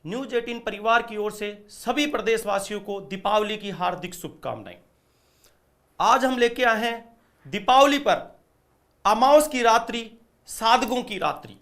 News 18 परिवार की ओर से सभी प्रदेशवासियों को दीपावली की हार्दिक शुभकामनाएं। आज हम लेके आए हैं दीपावली पर अमावस की रात्रि, साधकों की रात्रि।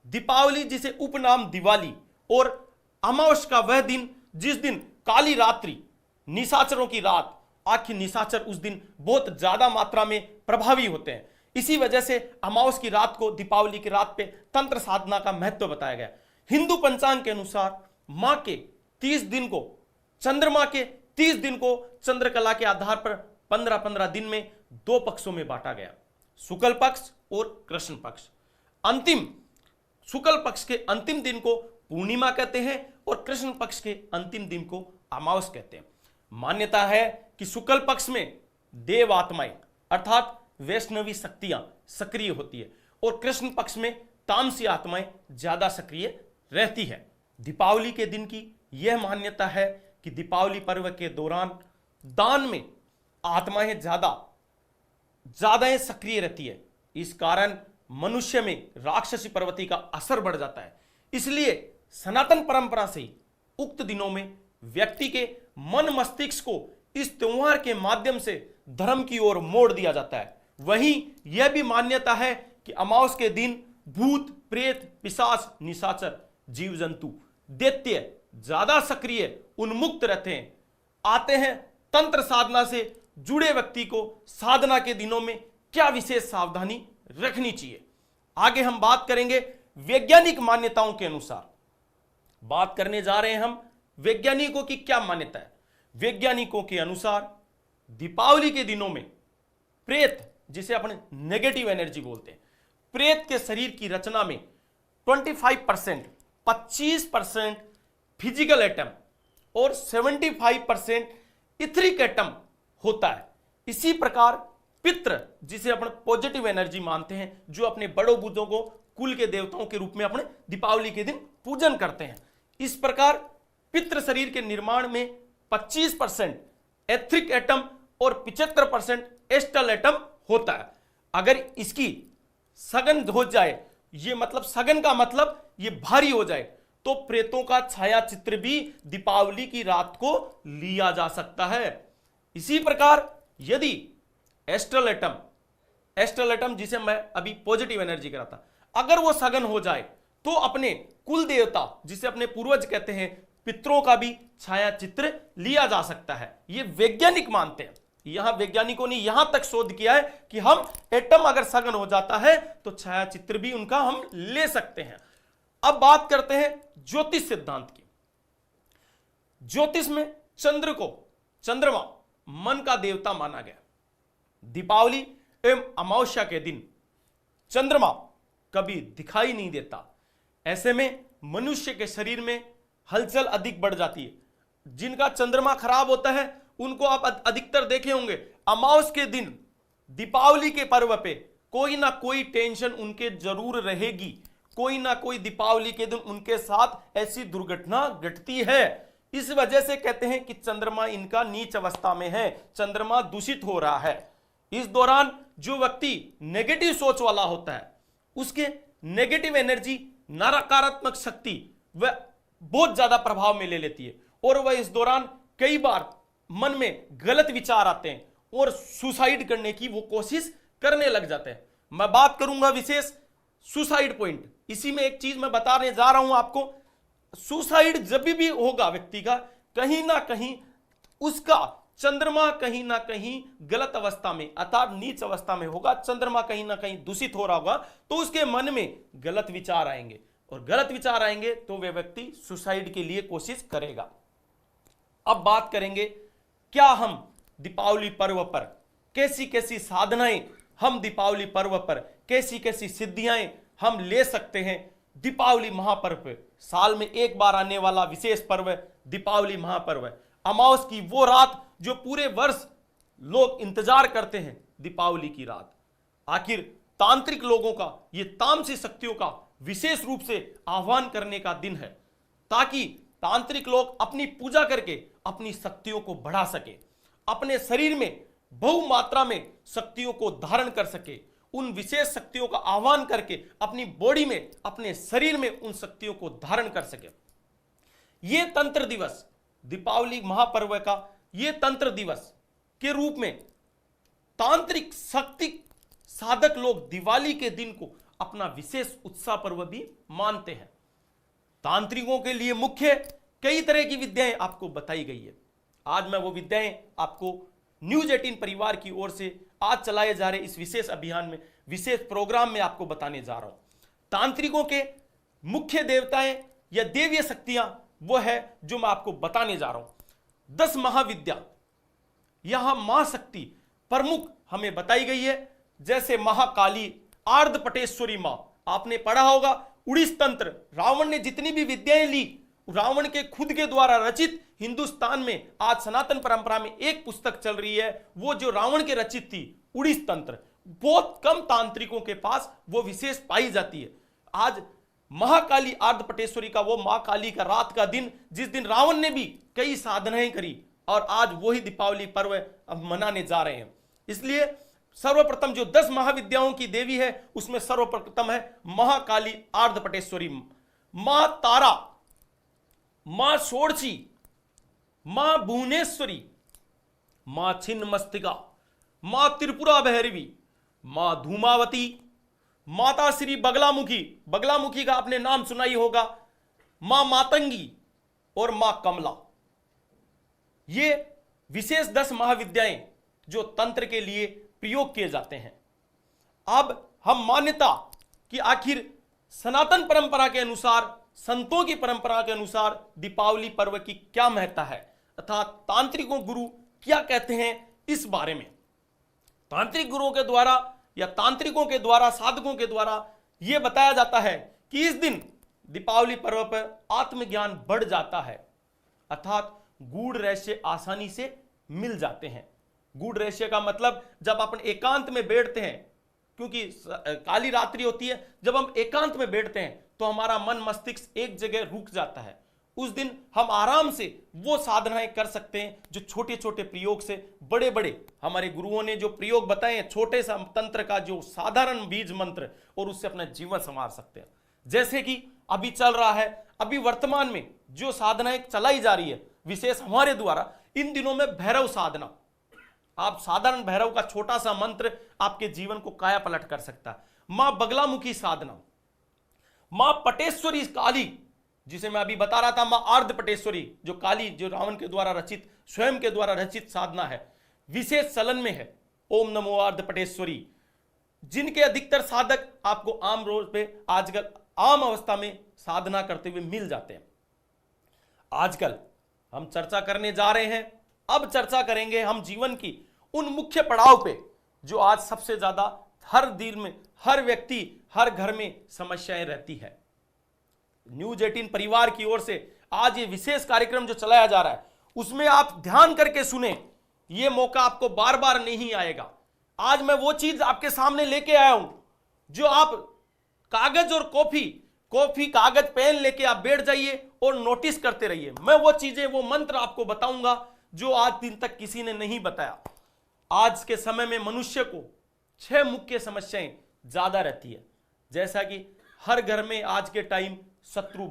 दीपावली जिसे उपनाम दिवाली और अमावस का वह दिन जिस दिन काली रात्रि, निशाचरों की रात। आखिर निशाचर उस दिन बहुत ज्यादा मात्रा में प्रभावी होते हैं। इसी वजह से अमावस की रात को दीपावली की रात पे तंत्र साधना का महत्व बताया गया। हिंदू पंचांग के अनुसार मां के 30 दिन को, चंद्रमा के 30 दिन को चंद्रकला के आधार पर 15-15 दिन में 2 पक्षों में बांटा गया, शुक्ल पक्ष और कृष्ण पक्ष। अंतिम शुक्ल पक्ष के अंतिम दिन को पूर्णिमा कहते हैं और कृष्ण पक्ष के अंतिम दिन को अमावस कहते हैं। मान्यता है कि शुक्ल पक्ष में देव आत्माएं अर्थात वैष्णवी शक्तियां सक्रिय होती है और कृष्ण पक्ष में तामसी आत्माएं ज्यादा सक्रिय रहती है। दीपावली के दिन की यह मान्यता है कि दीपावली पर्व के दौरान दान में आत्माएं ज्यादा सक्रिय रहती है। इस कारण मनुष्य में राक्षसी प्रवृत्ति का असर बढ़ जाता है। इसलिए सनातन परंपरा से ही उक्त दिनों में व्यक्ति के मन मस्तिष्क को इस त्योहार के माध्यम से धर्म की ओर मोड़ दिया जाता है। वहीं यह भी मान्यता है कि अमावस के दिन भूत, प्रेत, पिशाच, निशाचर, जीव जंतु, दैत्य ज्यादा सक्रिय, उन्मुक्त रहते हैं। आते हैं तंत्र साधना से जुड़े व्यक्ति को साधना के दिनों में क्या विशेष सावधानी रखनी चाहिए। आगे हम बात करेंगे वैज्ञानिक मान्यताओं के अनुसार। बात करने जा रहे हैं हम वैज्ञानिकों की क्या मान्यता है। वैज्ञानिकों के अनुसार दीपावली के दिनों में प्रेत, जिसे अपने नेगेटिव एनर्जी बोलते हैं, प्रेत के शरीर की रचना में 25% फिजिकल एटम और 75% इथरिक एटम होता है। इसी प्रकार पितृ, जिसे अपन पॉजिटिव एनर्जी मानते हैं, जो अपने बड़ों बुजुर्गों को कुल के देवताओं के रूप में अपने दीपावली के दिन पूजन करते हैं। इस प्रकार पितृ शरीर के निर्माण में 25% एथरिक एटम और 75% एस्टल एटम होता है। अगर इसकी सघन हो जाए, ये मतलब सघन का मतलब ये भारी हो जाए, तो प्रेतों का छाया चित्र भी दीपावली की रात को लिया जा सकता है। इसी प्रकार यदि एस्ट्रल एटम जिसे मैं अभी पॉजिटिव एनर्जी करा था, अगर वो सघन हो जाए तो अपने कुल देवता, जिसे अपने पूर्वज कहते हैं, पितरों का भी छाया चित्र लिया जा सकता है। ये वैज्ञानिक मानते हैं। यहां वैज्ञानिकों ने यहां तक शोध किया है कि हम एटम अगर सघन हो जाता है तो छाया चित्र भी उनका हम ले सकते हैं। अब बात करते हैं ज्योतिष सिद्धांत की। ज्योतिष में चंद्रमा मन का देवता माना गया। दीपावली एवं अमावस्या के दिन चंद्रमा कभी दिखाई नहीं देता। ऐसे में मनुष्य के शरीर में हलचल अधिक बढ़ जाती है। जिनका चंद्रमा खराब होता है उनको आप अधिकतर देखे होंगे, अमावस के दिन दीपावली के पर्व पे कोई ना कोई टेंशन उनके जरूर रहेगी। कोई ना कोई दीपावली के दिन उनके साथ ऐसी दुर्घटना घटती है। इस वजह से कहते हैं कि चंद्रमा इनका नीच अवस्था में है, चंद्रमा दूषित हो रहा है। इस दौरान जो व्यक्ति नेगेटिव सोच वाला होता है, उसके नेगेटिव एनर्जी, नकारात्मक शक्ति वह बहुत ज्यादा प्रभाव में ले लेती है और वह इस दौरान कई बार मन में गलत विचार आते हैं और सुसाइड करने की वो कोशिश करने लग जाते हैं। मैं बात करूंगा विशेष सुसाइड पॉइंट। इसी में एक चीज मैं बताने जा रहा हूं आपको। सुसाइड जब भी होगा व्यक्ति का, कहीं ना कहीं उसका चंद्रमा कहीं ना कहीं गलत अवस्था में अर्थात नीच अवस्था में होगा। चंद्रमा कहीं ना कहीं दूषित हो रहा होगा तो उसके मन में गलत विचार आएंगे और गलत विचार आएंगे तो वह व्यक्ति सुसाइड के लिए कोशिश करेगा। अब बात करेंगे क्या हम दीपावली पर्व पर कैसी कैसी साधनाएं, हम दीपावली पर्व पर कैसी कैसी सिद्धियां हम ले सकते हैं। दीपावली महापर्व, साल में एक बार आने वाला विशेष पर्व दीपावली महापर्व है। अमावस की वो रात जो पूरे वर्ष लोग इंतजार करते हैं, दीपावली की रात। आखिर तांत्रिक लोगों का, ये तामसी शक्तियों का विशेष रूप से आह्वान करने का दिन है, ताकि तांत्रिक लोग अपनी पूजा करके अपनी शक्तियों को बढ़ा सके, अपने शरीर में बहु मात्रा में शक्तियों को धारण कर सके, उन विशेष शक्तियों का आह्वान करके अपनी बॉडी में, अपने शरीर में उन शक्तियों को धारण कर सके। ये तंत्र दिवस, दीपावली महापर्व का ये तंत्र दिवस के रूप में तांत्रिक शक्ति साधक लोग दिवाली के दिन को अपना विशेष उत्साह पर्व भी मानते हैं। तांत्रिकों के लिए मुख्य कई तरह की विद्याएं आपको बताई गई है। आज मैं वो विद्याएं आपको न्यूज 18 परिवार की ओर से आज चलाए जा रहे इस विशेष अभियान में, विशेष प्रोग्राम में आपको बताने जा रहा हूं। तांत्रिकों के मुख्य देवताएं या देवीय शक्तियां वो है जो मैं आपको बताने जा रहा हूं। 10 महाविद्या यहां मां शक्ति प्रमुख हमें बताई गई है, जैसे महाकाली, आर्धपटेश्वरी मां। आपने पढ़ा होगा उड़ीस तंत्र, रावण ने जितनी भी विद्याएं ली, रावण के खुद के द्वारा रचित, हिंदुस्तान में आज सनातन परंपरा में एक पुस्तक चल रही है, वो जो रावण के रचित थी, उड़ीस तंत्र। बहुत कम तांत्रिकों के पास वो विशेष पाई जाती है। आज महाकाली आर्धपटेश्वरी का वो मां काली का रात का दिन, जिस दिन रावण ने भी कई साधनाएं करी, और आज वही दीपावली पर्व अब मनाने जा रहे हैं। इसलिए सर्वप्रथम जो 10 महाविद्याओं की देवी है उसमें सर्वप्रथम है महाकाली आर्धपटेश्वरी, मां तारा, मां षोडशी, मां भुवनेश्वरी, मां छिन्नमस्तिका, मां त्रिपुरा भैरवी, मां धूमावती, माता श्री बगलामुखी, बगलामुखी का आपने नाम सुना ही होगा, मां मातंगी और मां कमला। ये विशेष 10 महाविद्याएं जो तंत्र के लिए प्रयोग किए जाते हैं। अब हम मान्यता कि आखिर सनातन परंपरा के अनुसार, संतों की परंपरा के अनुसार दीपावली पर्व की क्या महत्ता है, अर्थात तांत्रिकों गुरु क्या कहते हैं इस बारे में। तांत्रिक गुरुओं के द्वारा या तांत्रिकों के द्वारा, साधकों के द्वारा यह बताया जाता है कि इस दिन दीपावली पर्व पर आत्मज्ञान बढ़ जाता है, अर्थात गूढ़ रहस्य आसानी से मिल जाते हैं। गूढ़ रहस्य का मतलब जब अपन एकांत में बैठते हैं, क्योंकि काली रात्रि होती है, जब हम एकांत में बैठते हैं तो हमारा मन मस्तिष्क एक जगह रुक जाता है। उस दिन हम आराम से वो साधनाएं कर सकते हैं जो छोटे छोटे प्रयोग से बड़े बड़े हमारे गुरुओं ने जो प्रयोग बताए हैं, छोटे सा तंत्र का जो साधारण बीज मंत्र, और उससे अपना जीवन संवार सकते हैं। जैसे कि अभी चल रहा है, अभी वर्तमान में जो साधनाएं चलाई जा रही है विशेष हमारे द्वारा, इन दिनों में भैरव साधना। आप साधारण भैरव का छोटा सा मंत्र आपके जीवन को काया पलट कर सकता है। मां बगलामुखी साधना, मां पटेश्वरी काली, जिसे मैं अभी बता रहा था, मां आर्धपटेश्वरी जो काली, जो रावण के द्वारा रचित, स्वयं के द्वारा रचित साधना है, विशेष चलन में है। ओम नमो आर्धपटेश्वरी, जिनके अधिकतर साधक आपको आम रोज पे आजकल आम अवस्था में साधना करते हुए मिल जाते हैं। आजकल हम चर्चा करने जा रहे हैं, अब चर्चा करेंगे हम जीवन की उन मुख्य पड़ाव पे जो आज सबसे ज्यादा हर दिन में, हर व्यक्ति, हर घर में समस्याएं रहती है। न्यूज 18 परिवार की ओर से आज ये विशेष कार्यक्रम जो चलाया जा रहा है उसमें आप ध्यान करके सुने, ये मौका आपको बार बार नहीं आएगा। आज मैं वो चीज आपके सामने लेके आया हूं जो आप कागज और कॉफी कागज पेन लेके आप बैठ जाइए और नोटिस करते रहिए। मैं वो चीजें, वो मंत्र आपको बताऊंगा जो आज दिन तक किसी ने नहीं बताया। आज के समय में मनुष्य को 6 मुख्य समस्याएं ज्यादा रहती है, जैसा कि हर घर में आज के टाइम शत्रु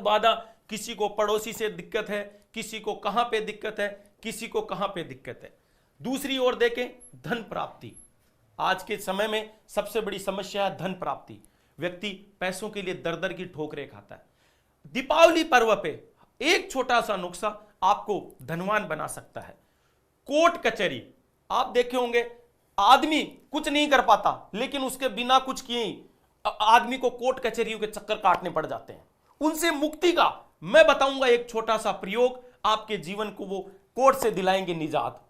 बाधा, किसी को पड़ोसी से दिक्कत है, किसी को कहां पे दिक्कत है, किसी को कहां पे दिक्कत है। दूसरी ओर देखें, धन प्राप्ति। आज के समय में सबसे बड़ी समस्या है धन प्राप्ति। व्यक्ति पैसों के लिए दर दर की ठोकरें खाता है। दीपावली पर्व पे एक छोटा सा नुस्खा आपको धनवान बना सकता है। कोर्ट कचहरी, आप देखे होंगे आदमी कुछ नहीं कर पाता, लेकिन उसके बिना कुछ किए ही आदमी को कोर्ट कचहरियों के चक्कर काटने पड़ जाते हैं। उनसे मुक्ति का मैं बताऊंगा एक छोटा सा प्रयोग, आपके जीवन को वो कोर्ट से दिलाएंगे निजात।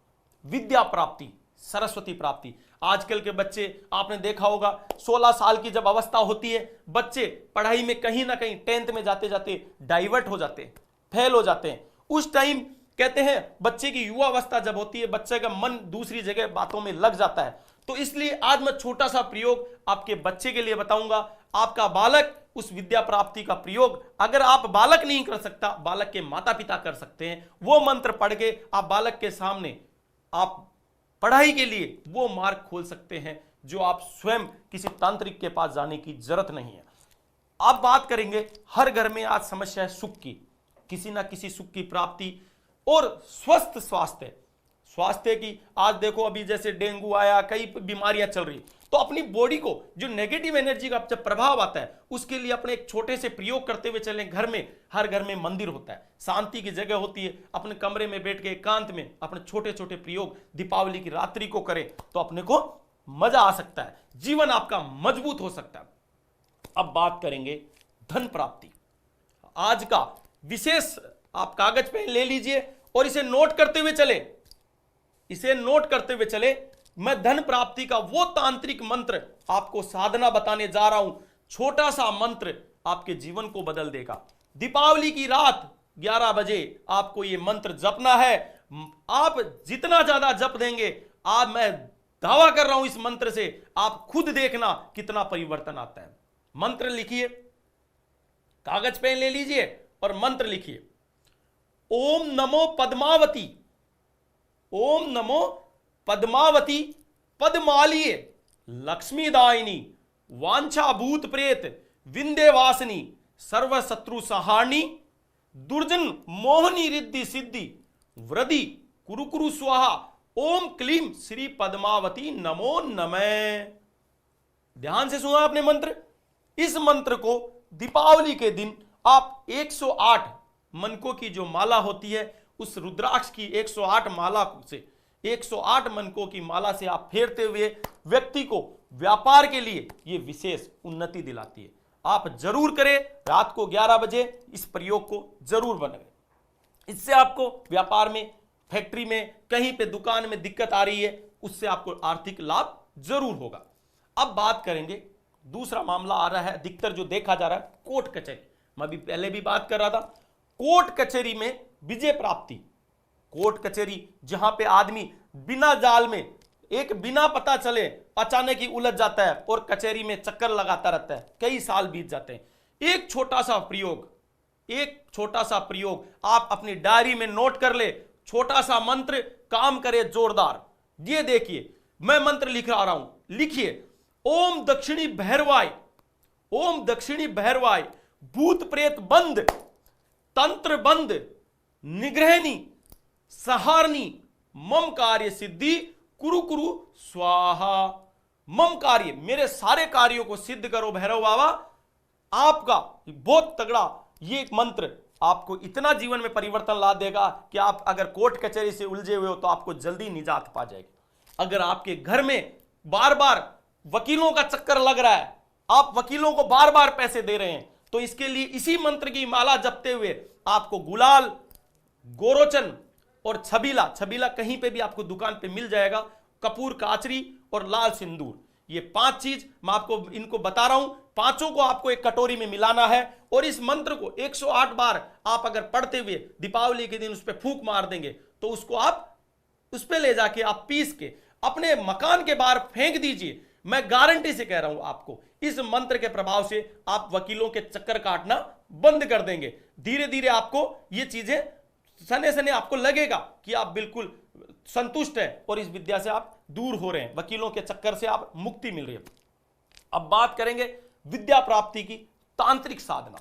विद्या प्राप्ति, सरस्वती प्राप्ति। आजकल के बच्चे आपने देखा होगा 16 साल की जब अवस्था होती है, बच्चे पढ़ाई में कहीं ना कहीं 10th में जाते जाते डाइवर्ट हो जाते हैं, फेल हो जाते हैं। उस टाइम कहते हैं बच्चे की युवा अवस्था जब होती है, बच्चे का मन दूसरी जगह बातों में लग जाता है। तो इसलिए आज मैं छोटा सा प्रयोग आपके बच्चे के लिए बताऊंगा। आपका बालक उस विद्या प्राप्ति का प्रयोग, अगर आप बालक नहीं कर सकता, बालक के माता पिता कर सकते हैं। वो मंत्र पढ़ के आप बालक के सामने आप पढ़ाई के लिए वो मार्ग खोल सकते हैं जो आप स्वयं किसी तांत्रिक के पास जाने की जरूरत नहीं है। अब बात करेंगे, हर घर में आज समस्या है सुख की, किसी ना किसी सुख की प्राप्ति और स्वस्थ स्वास्थ्य। स्वास्थ्य की आज देखो, अभी जैसे डेंगू आया, कई बीमारियां चल रही, तो अपनी बॉडी को जो नेगेटिव एनर्जी का जब प्रभाव आता है उसके लिए अपने एक छोटे से प्रयोग करते हुए चलें। घर में, हर घर में मंदिर होता है, शांति की जगह होती है, अपने कमरे में बैठ के एकांत में अपने छोटे छोटे प्रयोग दीपावली की रात्रि को करें तो अपने को मजा आ सकता है, जीवन आपका मजबूत हो सकता है। अब बात करेंगे धन प्राप्ति। आज का विशेष आप कागज पेन ले लीजिए और इसे नोट करते हुए चले, इसे नोट करते हुए चले। मैं धन प्राप्ति का वो तांत्रिक मंत्र आपको साधना बताने जा रहा हूं, छोटा सा मंत्र आपके जीवन को बदल देगा। दीपावली की रात 11 बजे आपको ये मंत्र जपना है। आप जितना ज्यादा जप देंगे, आज मैं दावा कर रहा हूं इस मंत्र से, आप खुद देखना कितना परिवर्तन आता है। मंत्र लिखिए, कागज पेन ले लीजिए और मंत्र लिखिए। ओम नमो पद्मावती, ओम नमो पद्मावती पद्मालिये लक्ष्मीदायिनी वांछा भूत प्रेत विंध्यवासिनी सर्व शत्रु सहारणी दुर्जन मोहनी रिद्धि सिद्धि वृद्धि कुरु कुरु स्वाहा ओम क्लीम श्री पद्मावती नमो नमः। ध्यान से सुना आपने मंत्र। इस मंत्र को दीपावली के दिन आप 108 मनकों की जो माला होती है, उस रुद्राक्ष की 108 माला से 108 मनकों की माला से आप फेरते हुए व्यक्ति को व्यापार के लिए ये विशेष उन्नति दिलाती है। आप जरूर करें, रात को 11 बजे इस प्रयोग को जरूर बनाएं। इससे आपको व्यापार में, फैक्ट्री में, कहीं पे दुकान में दिक्कत आ रही है, उससे आपको आर्थिक लाभ जरूर होगा। अब बात करेंगे, दूसरा मामला आ रहा है, अधिकतर जो देखा जा रहा है कोर्ट कचहरी। मैं भी पहले भी बात कर रहा था, कोर्ट कचहरी में विजय प्राप्ति। कोर्ट कचहरी जहां पे आदमी बिना जाल में, एक बिना पता चले अचानक ही उलझ जाता है और कचहरी में चक्कर लगाता रहता है, कई साल बीत जाते हैं। एक छोटा सा प्रयोग, एक छोटा सा प्रयोग आप अपनी डायरी में नोट कर ले, छोटा सा मंत्र काम करे जोरदार। ये देखिए, मैं मंत्र लिख रहा हूं, लिखिए। ओम दक्षिणी भैरवाय, ओम दक्षिणी भैरवाय भूत प्रेत बंद, तंत्र बंद, निग्रहणी सहारणी मम कार्य सिद्धि कुरु कुरु स्वाहा। मम कार्य, मेरे सारे कार्यों को सिद्ध करो भैरव बाबा। आपका बहुत तगड़ा ये एक मंत्र आपको इतना जीवन में परिवर्तन ला देगा कि आप अगर कोर्ट कचहरी से उलझे हुए हो तो आपको जल्दी निजात पा जाएगी। अगर आपके घर में बार बार वकीलों का चक्कर लग रहा है, आप वकीलों को बार बार पैसे दे रहे हैं, तो इसके लिए इसी मंत्र की माला जपते हुए आपको गुलाल, गोरोचन और छबीला, छबीला कहीं पे भी आपको दुकान पे मिल जाएगा, कपूर काचरी और लाल सिंदूर, ये 5 चीज मैं आपको इनको बता रहा हूं। पांचों को आपको एक कटोरी में मिलाना है और इस मंत्र को 108 बार आप अगर पढ़ते हुए दीपावली के दिन उस पर फूंक मार देंगे तो उसको आप उस पर ले जाके आप पीस के अपने मकान के बाहर फेंक दीजिए। मैं गारंटी से कह रहा हूं आपको, इस मंत्र के प्रभाव से आप वकीलों के चक्कर काटना बंद कर देंगे। धीरे धीरे आपको ये चीजें सने सने आपको लगेगा कि आप बिल्कुल संतुष्ट हैं और इस विद्या से आप दूर हो रहे हैं, वकीलों के चक्कर से आप मुक्ति मिल रही है। अब बात करेंगे विद्या प्राप्ति की तांत्रिक साधना।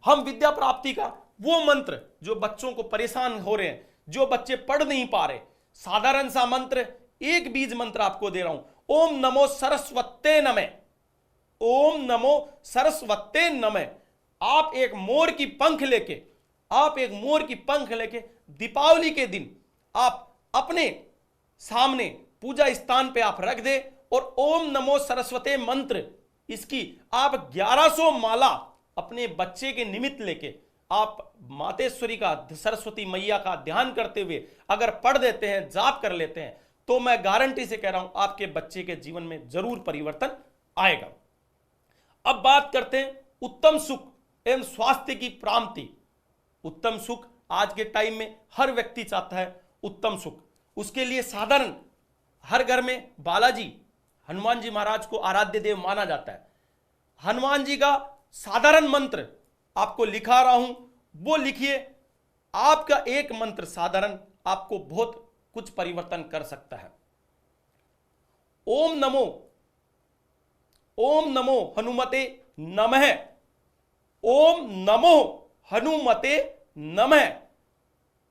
हम विद्या प्राप्ति का वो मंत्र जो बच्चों को परेशान हो रहे हैं, जो बच्चे पढ़ नहीं पा रहे, साधारण सा मंत्र, एक बीज मंत्र आपको दे रहा हूं। ओम नमो सरस्वते नमः, ओम नमो सरस्वते नमः। आप एक मोर की पंख लेके, आप एक मोर की पंख लेके दीपावली के दिन आप अपने सामने पूजा स्थान पे आप रख दे और ओम नमो सरस्वते मंत्र, इसकी आप 1100 माला अपने बच्चे के निमित्त लेके आप मातेश्वरी का, सरस्वती मैया का ध्यान करते हुए अगर पढ़ देते हैं, जाप कर लेते हैं, तो मैं गारंटी से कह रहा हूं आपके बच्चे के जीवन में जरूर परिवर्तन आएगा। अब बात करते हैं उत्तम सुख एवं स्वास्थ्य की प्राप्ति। उत्तम सुख आज के टाइम में हर व्यक्ति चाहता है, उत्तम सुख। उसके लिए साधारण हर घर में बालाजी, हनुमान जी महाराज को आराध्य देव माना जाता है। हनुमान जी का साधारण मंत्र आपको लिखा रहा हूं, वो लिखिए। आपका एक मंत्र साधारण आपको बहुत कुछ परिवर्तन कर सकता है। ओम नमो हनुमते नमः ओम नमो हनुमते नमः।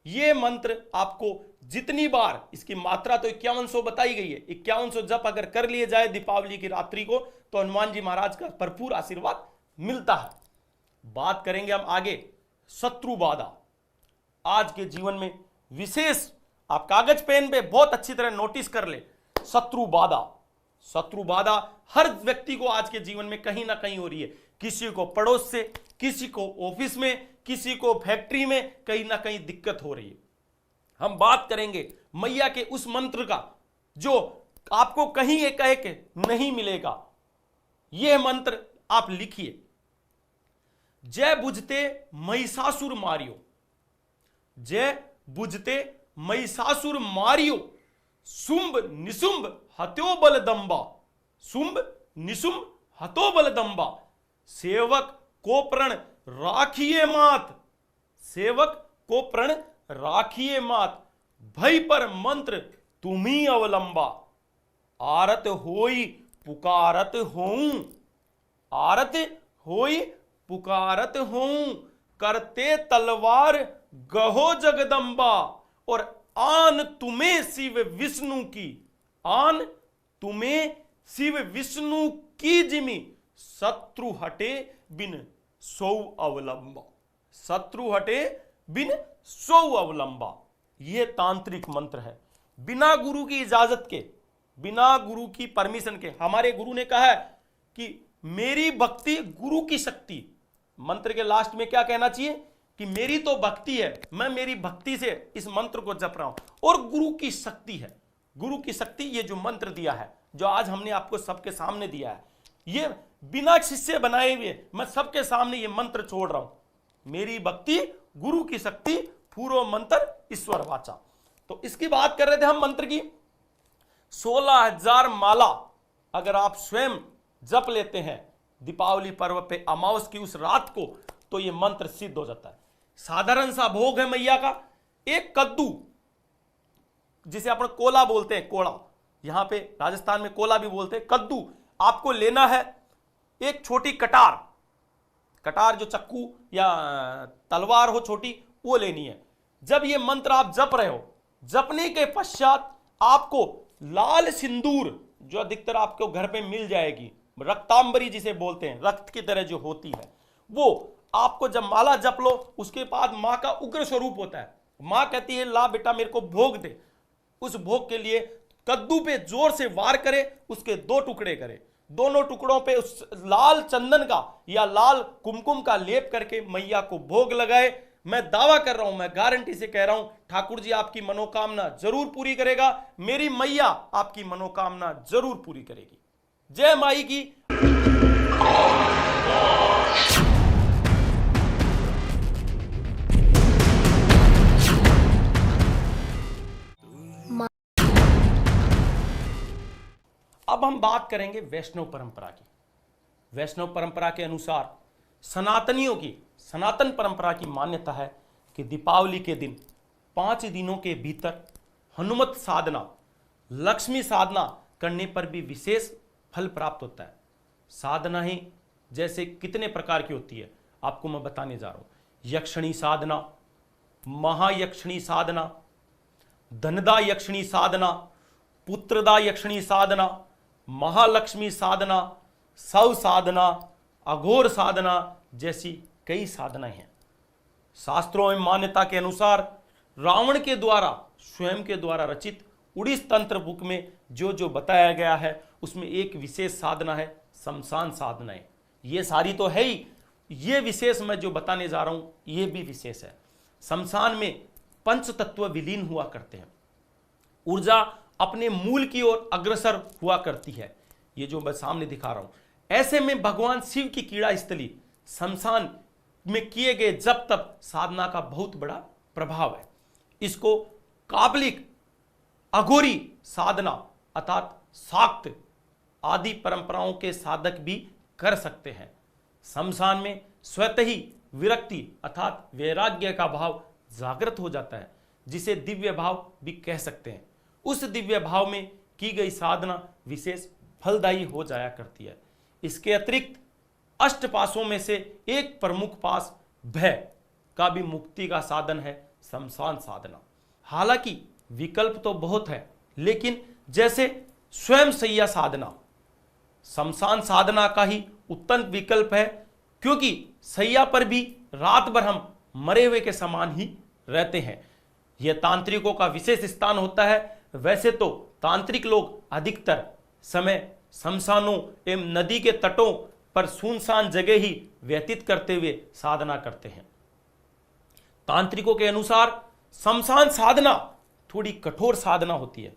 ये मंत्र आपको जितनी बार, इसकी मात्रा तो 5100 बताई गई है, 5100 जप अगर कर लिए जाए दीपावली की रात्रि को तो हनुमान जी महाराज का भरपूर आशीर्वाद मिलता है। बात करेंगे हम आगे शत्रु बाधा। आज के जीवन में विशेष आप कागज पेन पे बहुत अच्छी तरह नोटिस कर ले, शत्रु बाधा। शत्रु बाधा हर व्यक्ति को आज के जीवन में कहीं ना कहीं हो रही है, किसी को पड़ोस से, किसी को ऑफिस में, किसी को फैक्ट्री में, कहीं ना कहीं दिक्कत हो रही है। हम बात करेंगे मैया के उस मंत्र का जो आपको कहीं एक नहीं मिलेगा। यह मंत्र आप लिखिए, जय बुझते महिषासुर मारियो, जय बुझते महिषासुर मारियो, शुंभ निशुंभ हत्यो बलदंबा, शुंभ निशुंभ हतो बलदंबा, सेवक को प्रण राखिए मात, सेवक को प्रण राखिए मात, भय पर मंत्र तुम्ही अवलंबा, आरत होई पुकारत होऊं, आरत होई पुकारत होऊं, करते तलवार गहो जगदंबा, और आन तुम्हें शिव विष्णु की, आन तुम्हें शिव विष्णु की जिमी, शत्रु हटे बिन सौ अवलंबा, शत्रु हटे बिन सौ अवलंबा। यह तांत्रिक मंत्र है, बिना गुरु की इजाजत के, बिना गुरु की परमिशन के। हमारे गुरु ने कहा है कि मेरी भक्ति गुरु की शक्ति। मंत्र के लास्ट में क्या कहना चाहिए कि मेरी तो भक्ति है, मैं मेरी भक्ति से इस मंत्र को जप रहा हूं, और गुरु की शक्ति है। गुरु की शक्ति, ये जो मंत्र दिया है, जो आज हमने आपको सबके सामने दिया है, ये बिना शिष्य बनाए हुए मैं सबके सामने ये मंत्र छोड़ रहा हूं। मेरी भक्ति गुरु की शक्ति, पूर्व मंत्र ईश्वर वाचा। तो इसकी बात कर रहे थे हम मंत्र की। 16,000 माला अगर आप स्वयं जप लेते हैं दीपावली पर्व पे अमावस की उस रात को, तो ये मंत्र सिद्ध हो जाता है। साधारण सा भोग है मैया का, एक कद्दू, जिसे अपन कोला बोलते हैं, कोड़ा, यहां पे राजस्थान में कोला भी बोलते हैं, कद्दू आपको लेना है। एक छोटी कटार, कटार जो चक्कू या तलवार हो छोटी, वो लेनी है। जब ये मंत्र आप जप रहे हो, जपने के पश्चात आपको लाल सिंदूर, जो अधिकतर आपको घर पे मिल जाएगी, रक्तांबरी जिसे बोलते हैं, रक्त की तरह जो होती है, वो आपको जब माला जप लो, उसके बाद मां का उग्र स्वरूप होता है। मां कहती है ला बेटा मेरे को भोग दे। उस भोग के लिए कद्दू पे जोर से वार करे, उसके 2 टुकड़े करे, दोनों टुकड़ों पे उस लाल चंदन का या लाल कुमकुम का लेप करके मैया को भोग लगाए। मैं दावा कर रहा हूं, मैं गारंटी से कह रहा हूं, ठाकुर जी आपकी मनोकामना जरूर पूरी करेगा, मेरी मैया आपकी मनोकामना जरूर पूरी करेगी। जय माई की। अब हम बात करेंगे वैष्णव परंपरा की। वैष्णव परंपरा के अनुसार सनातनियों की, सनातन परंपरा की मान्यता है कि दीपावली के दिन 5 दिनों के भीतर हनुमत साधना, लक्ष्मी साधना करने पर भी विशेष फल प्राप्त होता है। साधना ही जैसे कितने प्रकार की होती है आपको मैं बताने जा रहा हूं। यक्षिणी साधना, महायक्षिणी साधना, धनदा यक्षिणी साधना, पुत्रदा यक्षिणी साधना, महालक्ष्मी साधना, सौ साधना, अघोर साधना जैसी कई साधनाएं हैं। शास्त्रों में मान्यता के अनुसार रावण के द्वारा, स्वयं के द्वारा रचित उड़ीस तंत्र बुक में जो जो बताया गया है, उसमें एक विशेष साधना है शमशान साधनाएं। ये सारी तो है ही, ये विशेष मैं जो बताने जा रहा हूं ये भी विशेष है। शमशान में पंच तत्व विलीन हुआ करते हैं, ऊर्जा अपने मूल की ओर अग्रसर हुआ करती है। ये जो मैं सामने दिखा रहा हूं, ऐसे में भगवान शिव की क्रीड़ा स्थली शमशान में किए गए जप तप साधना का बहुत बड़ा प्रभाव है। इसको काबलिक, अघोरी साधना अर्थात शाक्त आदि परंपराओं के साधक भी कर सकते हैं। शमशान में स्वतः ही विरक्ति अर्थात वैराग्य का भाव जागृत हो जाता है, जिसे दिव्य भाव भी कह सकते हैं। उस दिव्य भाव में की गई साधना विशेष फलदायी हो जाया करती है। इसके अतिरिक्त अष्टपाशों में से एक प्रमुख पास भय का भी मुक्ति का साधन है शमशान साधना। हालांकि विकल्प तो बहुत है, लेकिन जैसे स्वयं सैया साधना शमशान साधना का ही उत्तम विकल्प है, क्योंकि सैया पर भी रात भर हम मरे हुए के समान ही रहते हैं। यह तांत्रिकों का विशेष स्थान होता है। वैसे तो तांत्रिक लोग अधिकतर समय शमशानों एवं नदी के तटों पर सुनसान जगह ही व्यतीत करते हुए साधना करते हैं। तांत्रिकों के अनुसार शमशान साधना थोड़ी कठोर साधना होती है।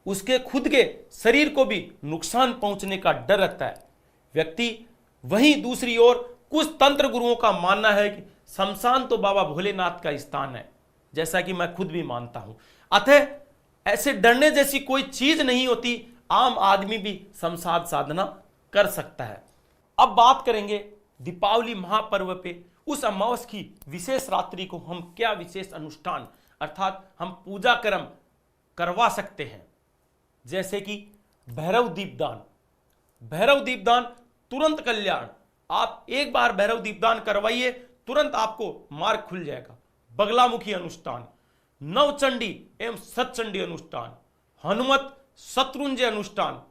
उसके खुद के शरीर को भी नुकसान पहुंचने का डर रहता है व्यक्ति। वहीं दूसरी ओर कुछ तंत्र गुरुओं का मानना है कि शमशान तो बाबा भोलेनाथ का स्थान है, जैसा कि मैं खुद भी मानता हूं। अतः ऐसे डरने जैसी कोई चीज नहीं होती, आम आदमी भी शमशान साधना कर सकता है। अब बात करेंगे दीपावली महापर्व पे उस अमावस की विशेष रात्रि को हम क्या विशेष अनुष्ठान अर्थात हम पूजा कर्म करवा सकते हैं, जैसे कि भैरव दीपदान। भैरव दीपदान तुरंत कल्याण। आप एक बार भैरव दीपदान करवाइए, तुरंत आपको मार्ग खुल जाएगा। बगलामुखी अनुष्ठान, नवचंडी एवं सतचंडी अनुष्ठान, हनुमत शत्रुंजय अनुष्ठान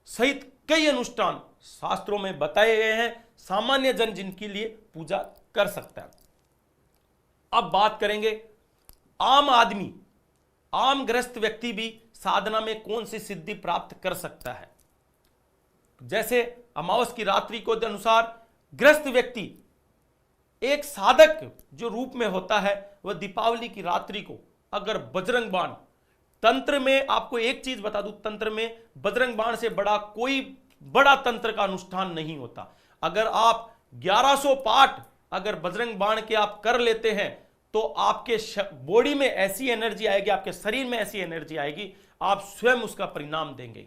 सहित कई अनुष्ठान शास्त्रों में बताए गए हैं, सामान्य जन जिनके लिए पूजा कर सकता है। अब बात करेंगे आम आदमी, आम ग्रस्त व्यक्ति भी साधना में कौन सी सिद्धि प्राप्त कर सकता है। जैसे अमावस की रात्रि को अनुसार ग्रस्त व्यक्ति एक साधक जो रूप में होता है, वह दीपावली की रात्रि को अगर बजरंग बाण, तंत्र में आपको एक चीज बता दूं, तंत्र में बजरंग बाण से बड़ा कोई बड़ा तंत्र का अनुष्ठान नहीं होता। अगर आप 1100 पाठ अगर बजरंग बाण के आप कर लेते हैं तो आपके बॉडी में ऐसी एनर्जी आएगी, आपके शरीर में ऐसी एनर्जी आएगी, आप स्वयं उसका परिणाम देंगे।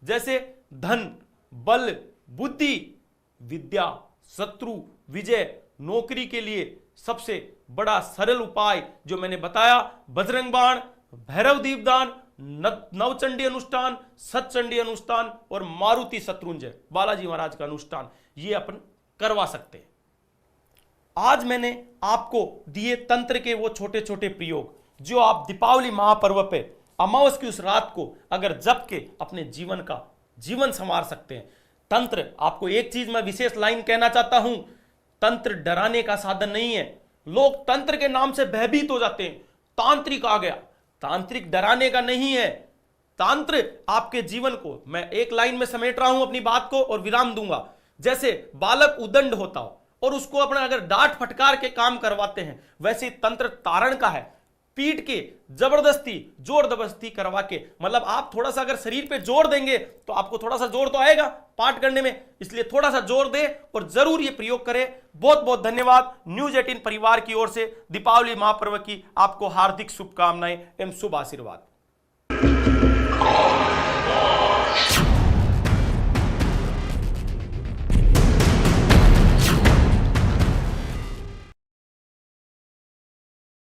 जैसे धन, बल, बुद्धि, विद्या, शत्रु विजय, नौकरी के लिए सबसे बड़ा सरल उपाय जो मैंने बताया, बजरंग बाण, भैरव दीपदान, नवचंडी अनुष्ठान, सतचंडी अनुष्ठान और मारुति शत्रुंजय बालाजी महाराज का अनुष्ठान, ये अपन करवा सकते हैं। आज मैंने आपको दिए तंत्र के वो छोटे छोटे प्रयोग जो आप दीपावली महापर्व पे अमावस की उस रात को अगर जप के अपने जीवन का जीवन संवार सकते हैं। तंत्र, आपको एक चीज मैं विशेष लाइन कहना चाहता हूं, तंत्र डराने का साधन नहीं है। लोग तंत्र के नाम से भयभीत हो जाते हैं, तांत्रिक आ गया। तांत्रिक डराने का नहीं है। तंत्र आपके जीवन को, मैं एक लाइन में समेट रहा हूं अपनी बात को और विराम दूंगा। जैसे बालक उदंड होता हो और उसको अपना अगर डांट फटकार के काम करवाते हैं, वैसे तंत्र तारण का है। पीट के जबरदस्ती जोर जबरदस्ती करवा के, मतलब आप थोड़ा सा अगर शरीर पे जोर देंगे तो आपको थोड़ा सा जोर तो आएगा पाठ करने में, इसलिए थोड़ा सा जोर दे और जरूर ये प्रयोग करें। बहुत बहुत धन्यवाद। न्यूज 18 परिवार की ओर से दीपावली महापर्व की आपको हार्दिक शुभकामनाएं एवं शुभ आशीर्वाद।